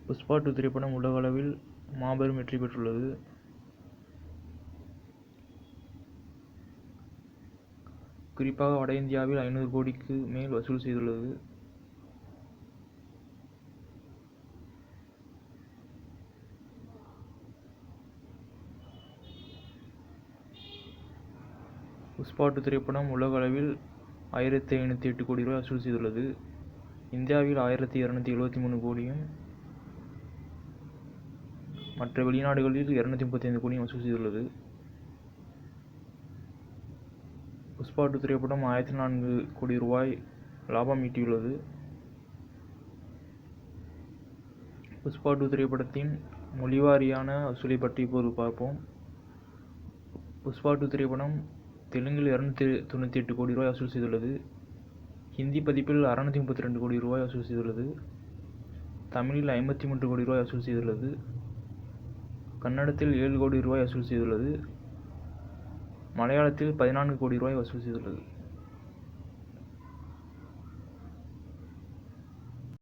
புஷ்பா 2 திரைப்படம் உலக அளவில் மாபெரும் வெற்றி பெற்றுள்ளது. குறிப்பாக வட இந்தியாவில் 500 கோடிக்கு மேல் வசூல் செய்துள்ளது. புஷ்பா 2 திரைப்படம் உலக அளவில் 1508 கோடி ரூபாய் வசூல் செய்துள்ளது. இந்தியாவில் 1273 கோடியும் மற்ற வெளிநாடுகளில் 235 கோடியும் வசூல் செய்துள்ளது. புஷ்பா 2 திரைப்படம் 1004 கோடி ரூபாய் லாபம் ஈட்டியுள்ளது. புஷ்பா 2 திரைப்படத்தின் மொழிவாரியான வசூலை பற்றி இப்போது பார்ப்போம். புஷ்பா 2 திரைப்படம் தெலுங்கில் 298 கோடி ரூபாய் வசூல் செய்துள்ளது. ஹிந்தி பதிப்பில் 632 கோடி ரூபாய் வசூல் செய்துள்ளது. தமிழில் 53 கோடி ரூபாய் வசூல் செய்துள்ளது. கன்னடத்தில் 7 கோடி ரூபாய் வசூல் செய்துள்ளது. மலையாளத்தில் 14 கோடி ரூபாய் வசூல் செய்துள்ளது.